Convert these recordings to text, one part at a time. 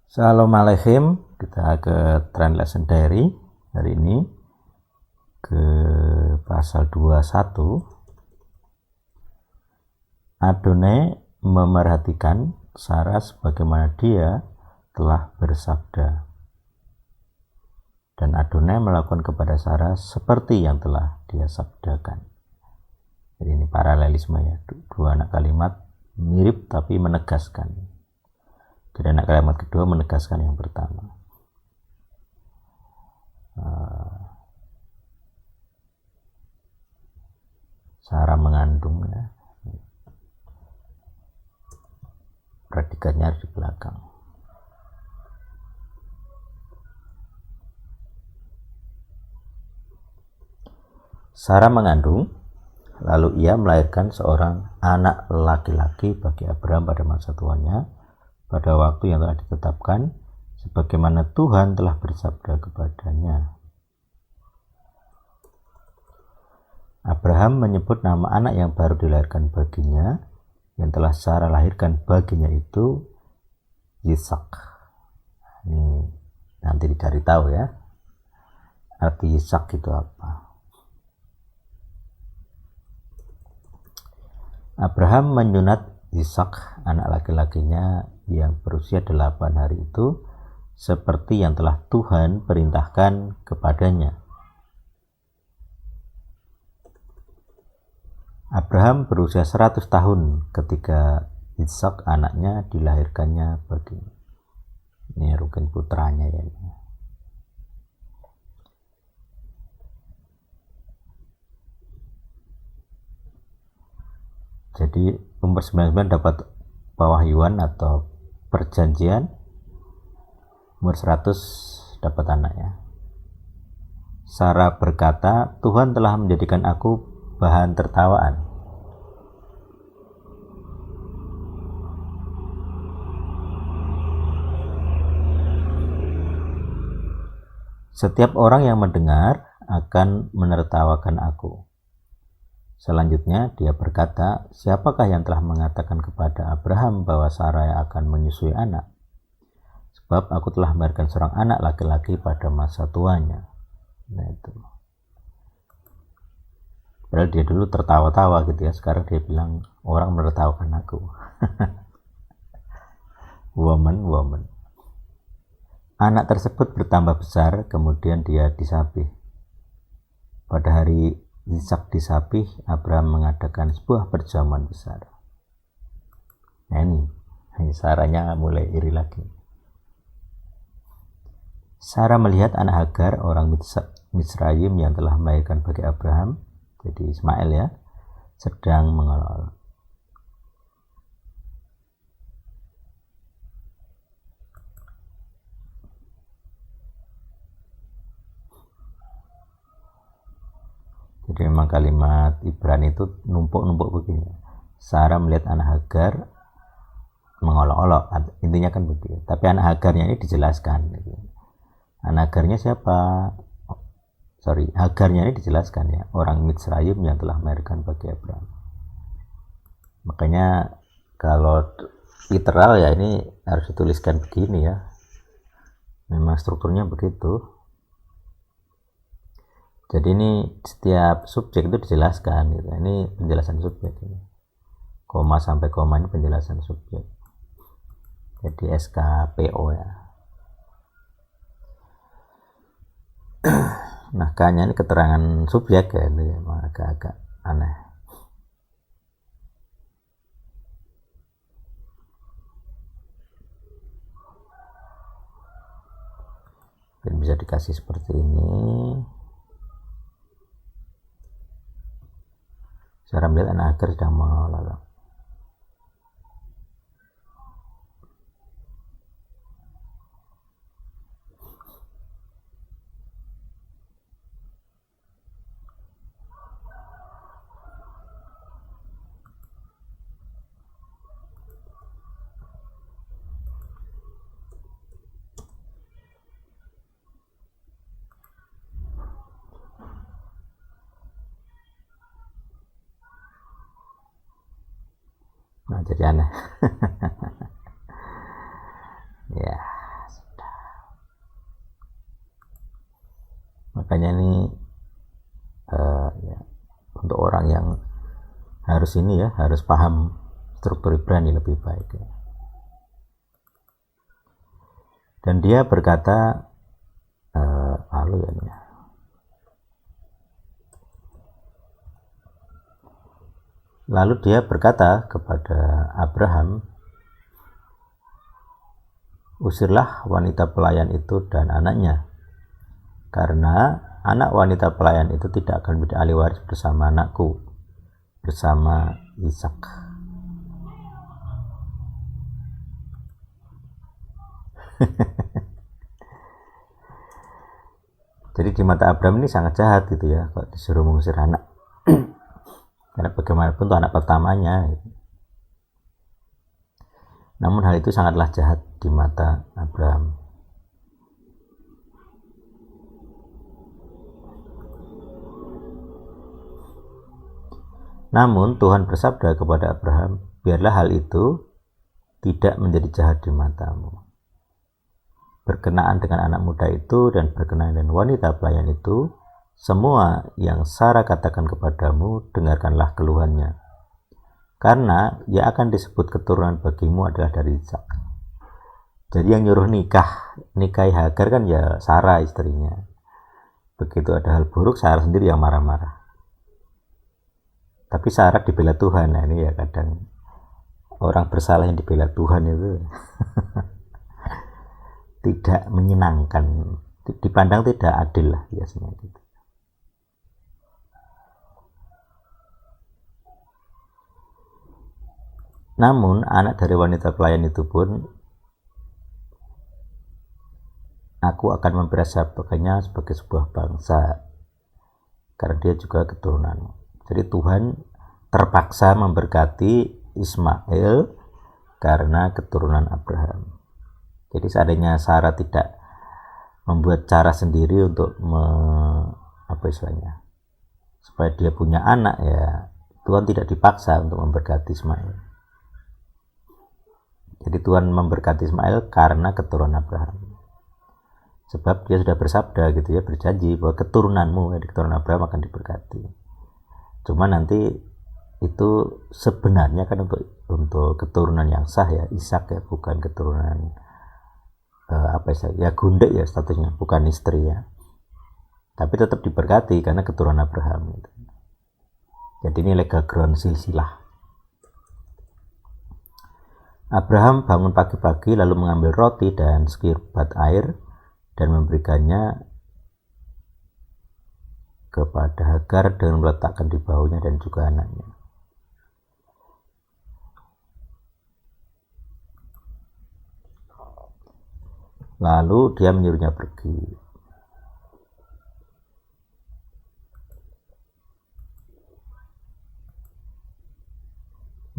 Assalamualaikum, kita ke Trend Lesson Diary hari ini ke pasal 21. Adonai memerhatikan Sarah sebagaimana dia telah bersabda, dan Adonai melakukan kepada Sarah seperti yang telah dia sabdakan. Jadi ini paralelisme ya, dua anak kalimat mirip tapi menegaskan. Jadi anak kalimat kedua menegaskan yang pertama. Sarah mengandung ya. Predikatnya harus di belakang. Sarah mengandung, lalu ia melahirkan seorang anak laki-laki bagi Abraham pada masa tuanya, pada waktu yang telah ditetapkan, sebagaimana Tuhan telah bersabda kepadanya. Abraham menyebut nama anak yang baru dilahirkan baginya, yang telah Sarah lahirkan baginya itu Yitzhak. Ini nanti dicari tahu ya, arti Yitzhak itu apa. Abraham menyunat Yitzhak, anak laki-lakinya yang berusia 8 hari itu, seperti yang telah Tuhan perintahkan kepadanya. Abraham berusia 100 tahun ketika Yitzhak anaknya dilahirkannya baginya. Ini Rukin putranya ya. Jadi umur 99 dapat pewahyuan atau perjanjian, umur 100 dapat anak ya. Sarah berkata, Tuhan telah menjadikan aku bahan tertawaan. Setiap orang yang mendengar akan menertawakan aku. Selanjutnya dia berkata, siapakah yang telah mengatakan kepada Abraham bahwa Sarah akan menyusui anak? Sebab aku telah melahirkan seorang anak laki-laki pada masa tuanya. Nah itu. Padahal dia dulu tertawa-tawa gitu ya, sekarang dia bilang orang menertawakan aku. woman. Anak tersebut bertambah besar, kemudian dia disapih. Pada hari Yitzhak disapih, Abraham mengadakan sebuah perjamuan besar. Nah ini Sarahnya mulai iri lagi. Sarah melihat anak Hagar, orang Misraim yang telah melahirkan bagi Abraham, jadi Ismail ya, sedang mengolok-olok. Jadi memang kalimat Ibrani itu numpuk-numpuk begini. Sarah melihat anak Hagar mengolok-olok, intinya kan begitu. Tapi anak Hagarnya ini dijelaskan. Anak Hagarnya siapa? Hagarnya ini dijelaskan ya, orang Misraim yang telah melahirkan bagi Abraham. Makanya kalau literal ya ini harus dituliskan begini ya. Memang strukturnya begitu. Jadi ini setiap subjek itu dijelaskan gitu. Ini penjelasan subjek ini. Koma sampai koma ini penjelasan subjek. Jadi SKPO ya. Nah, kayaknya ini keterangan subjek ya, ini agak-agak aneh. Mungkin bisa dikasih seperti ini. Sarah melihat anak Hagar sedang mengolok. Nah, jadi aneh. Ya, Makanya ini ya, untuk orang yang harus ini ya, harus paham struktur Ibrani lebih baik ya. Dan dia berkata lalu dia berkata kepada Abraham, usirlah wanita pelayan itu dan anaknya, karena anak wanita pelayan itu tidak akan menjadi ahli waris bersama anakku, bersama Ishak. Jadi di mata Abraham ini sangat jahat gitu ya, kalau disuruh mengusir anak. Karena bagaimanapun itu anak pertamanya gitu. Namun hal itu sangatlah jahat di mata Abraham. Namun Tuhan bersabda kepada Abraham, biarlah hal itu tidak menjadi jahat di matamu. Berkenaan dengan anak muda itu dan berkenaan dengan wanita pelayan itu, semua yang Sarah katakan kepadamu, dengarkanlah keluhannya. Karena ia akan disebut keturunan bagimu adalah dari Ishak. Jadi yang nyuruh nikahi Hagar kan ya Sarah istrinya. Begitu ada hal buruk, Sarah sendiri yang marah-marah. Tapi Sarah dibela Tuhan. Nah ini ya kadang orang bersalah yang dibela Tuhan itu tidak menyenangkan, dipandang tidak adil lah biasanya gitu. Namun anak dari wanita pelayan itu pun aku akan mempersiapkannya sebagai sebuah bangsa, karena dia juga keturunanmu. Jadi Tuhan terpaksa memberkati Ismail karena keturunan Abraham. Jadi seandainya Sarah tidak membuat cara sendiri untuk supaya dia punya anak, ya Tuhan tidak dipaksa untuk memberkati Ismail. Jadi Tuhan memberkati Ismail karena keturunan Abraham. Sebab dia sudah bersabda gitu ya, berjanji bahwa keturunanmu, ya, keturunan Abraham akan diberkati. Cuma nanti itu sebenarnya kan untuk keturunan yang sah ya, Ishak ya, bukan keturunan gundek ya statusnya, bukan istri ya, tapi tetap diberkati karena keturunan Abraham gitu. Jadi ini legal ground silsilah. Abraham bangun pagi-pagi lalu mengambil roti dan sekirbat air dan memberikannya kepada Hagar dengan meletakkan di bahunya dan juga anaknya. Lalu dia menyuruhnya pergi.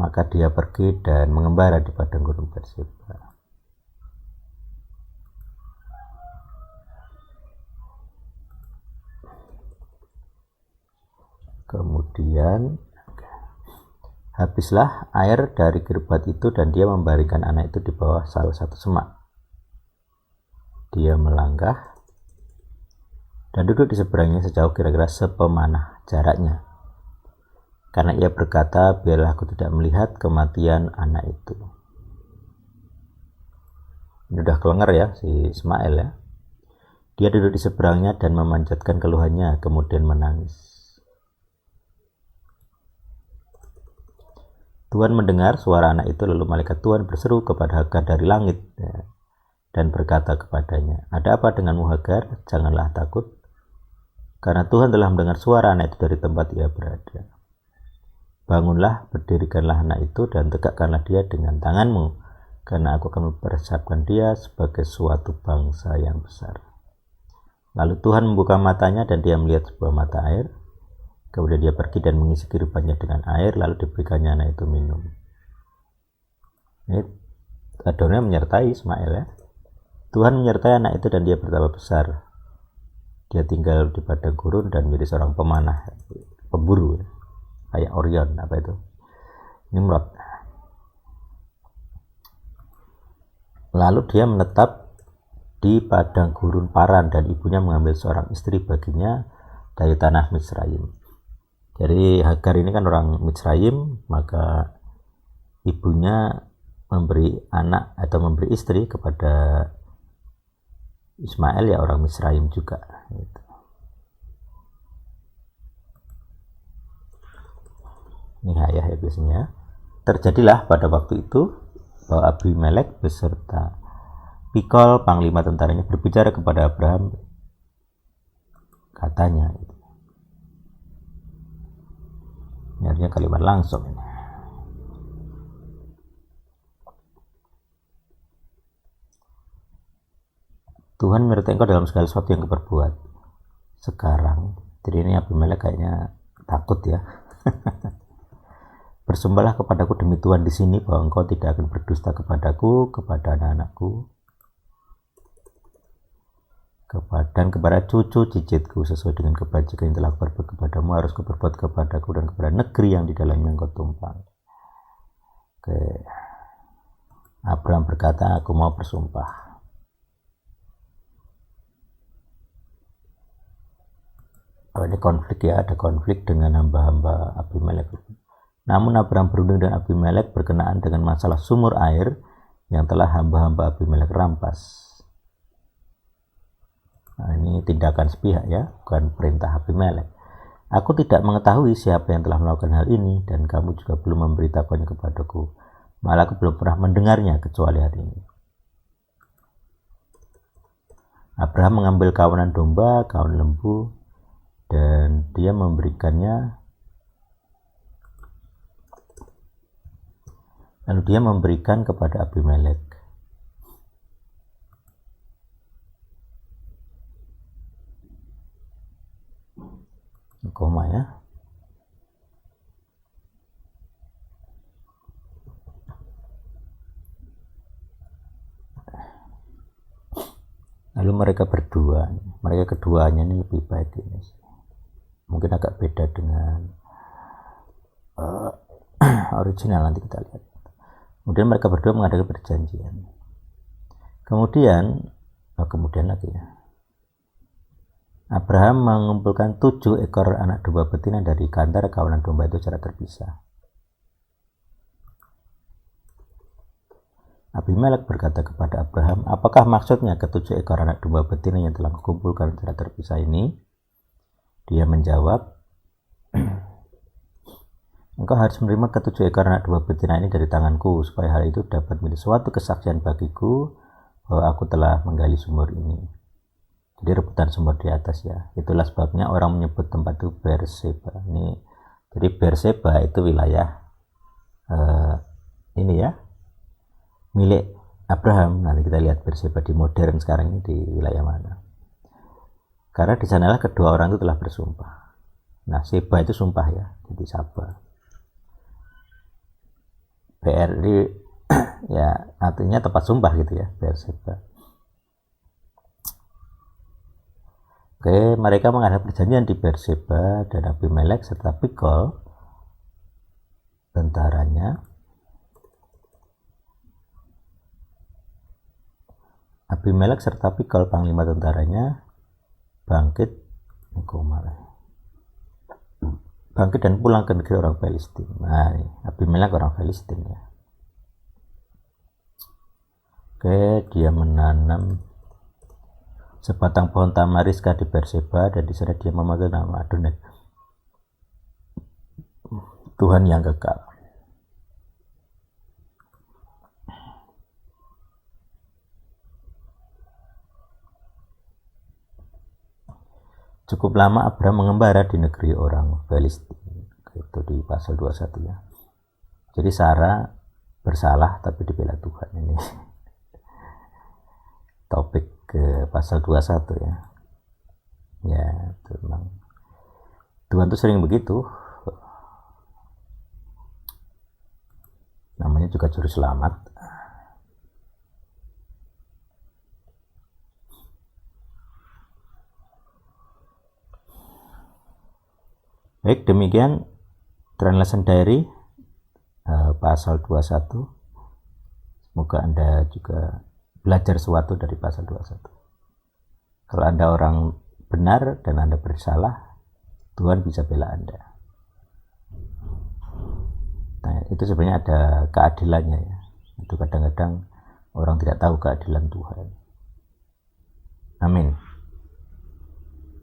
Maka dia pergi dan mengembara di padang gurun Berseba. Kemudian habislah air dari kirbat itu dan dia membaringkan anak itu di bawah salah satu semak. Dia melangkah dan duduk di seberangnya sejauh kira-kira sepemanah jaraknya. Karena ia berkata, biarlah aku tidak melihat kematian anak itu. Ini udah kelenger ya si Ismail ya. Dia duduk di seberangnya dan memanjatkan keluhannya, kemudian menangis. Tuhan mendengar suara anak itu, lalu malaikat Tuhan berseru kepada Hagar dari langit ya, dan berkata kepadanya, ada apa denganmu Hagar? Janganlah takut, karena Tuhan telah mendengar suara anak itu dari tempat ia berada. Bangunlah, berdirikanlah anak itu dan tegakkanlah dia dengan tanganmu, karena aku akan mempersiapkan dia sebagai suatu bangsa yang besar. Lalu Tuhan membuka matanya dan dia melihat sebuah mata air. Kemudian dia pergi dan mengisi kirbatnya dengan air, lalu diberikannya anak itu minum. Ini Adonai menyertai Ismail ya. Tuhan menyertai anak itu dan dia bertambah besar. Dia tinggal di padang gurun dan menjadi seorang pemanah, pemburu ya. Kayak Orion Nimrod. Lalu dia menetap di padang gurun Paran dan ibunya mengambil seorang istri baginya dari tanah Mitsraim. Jadi Hagar ini kan orang Mitsraim, maka ibunya memberi anak atau memberi istri kepada Ismail, ya orang Mitsraim juga gitu. Ini ayah ya biasanya. Terjadilah pada waktu itu bahwa Abimelek beserta Pikol, panglima tentaranya, berbicara kepada Abraham, katanya, ini artinya kalimat langsung ini. Tuhan menyertai engkau dalam segala sesuatu yang kau perbuat sekarang. Jadi ini Abimelek kayaknya takut ya. Bersumpahlah kepadaku demi Tuhan di sini bahwa engkau tidak akan berdusta kepadaku, kepada anak-anakku, dan kepada cucu cicitku sesuai dengan kebajikan yang telah berbuat kepadamu harus kau berbuat kepadaku dan kepada negeri yang di dalamnya engkau tumpang. Oke. Abraham berkata, aku mau bersumpah. Oh, ini konflik ya, ada konflik dengan hamba-hamba Abimelek. Namun Abraham berunding dengan Abimelek berkenaan dengan masalah sumur air yang telah hamba-hamba Abimelek rampas. Nah, ini tindakan sepihak ya, bukan perintah Abimelek. Aku tidak mengetahui siapa yang telah melakukan hal ini dan kamu juga belum memberitahukannya kepadaku. Malah aku belum pernah mendengarnya kecuali hari ini. Abraham mengambil kawanan domba, kawan lembu, dan dia memberikannya. Lalu dia memberikan kepada Abimelek. Koma ya. Lalu mereka keduanya ini lebih baik ini. Mungkin agak beda dengan original, nanti kita lihat. Kemudian mereka berdua mengadakan perjanjian. Kemudian lagi ya. Abraham mengumpulkan 7 ekor anak domba betina dari antara kawanan domba itu secara terpisah. Abimelek berkata kepada Abraham, apakah maksudnya ke-7 ekor anak domba betina yang telah kukumpulkan secara terpisah ini? Dia menjawab, engkau harus menerima ke-7 ekor anak domba betina ini dari tanganku, supaya hal itu dapat menjadi suatu kesaksian bagiku bahwa aku telah menggali sumur ini. Jadi rebutan sumber di atas ya. Itulah sebabnya orang menyebut tempat itu Berseba. Jadi Berseba itu wilayah ini ya, milik Abraham. Nanti kita lihat Berseba di modern sekarang ini di wilayah mana. Karena di sanalah kedua orang itu telah bersumpah. Nah, Seba itu sumpah ya, jadi Saba. BRI ya artinya tempat sumpah gitu ya, Berseba. Oke, mereka mengadakan perjanjian di Berseba dan Abimelek serta Pikol tentaranya. Abimelek serta Pikol panglima tentaranya bangkit dan pulang ke negeri orang Filistin. Nah, Abimelek orang Filistin ya. Oke, dia menanam sebatang pohon tamariska di Berseba dan di sana dia memanggil nama Adonai, Tuhan yang kekal. Cukup lama Abraham mengembara di negeri orang Filistin. Itu di pasal 21 ya. Jadi Sarah bersalah tapi dibela Tuhan. Ini topik ke pasal 21 ya. Ya, itu memang Tuhan tuh sering begitu. Namanya juga juru selamat. Baik, demikian Translation Diary pasal 21. Semoga Anda juga belajar sesuatu dari pasal 21. Kalau Anda orang benar dan Anda bersalah, Tuhan bisa bela Anda. Nah, itu sebenarnya ada keadilannya ya. Itu kadang-kadang orang tidak tahu keadilan Tuhan. Amin.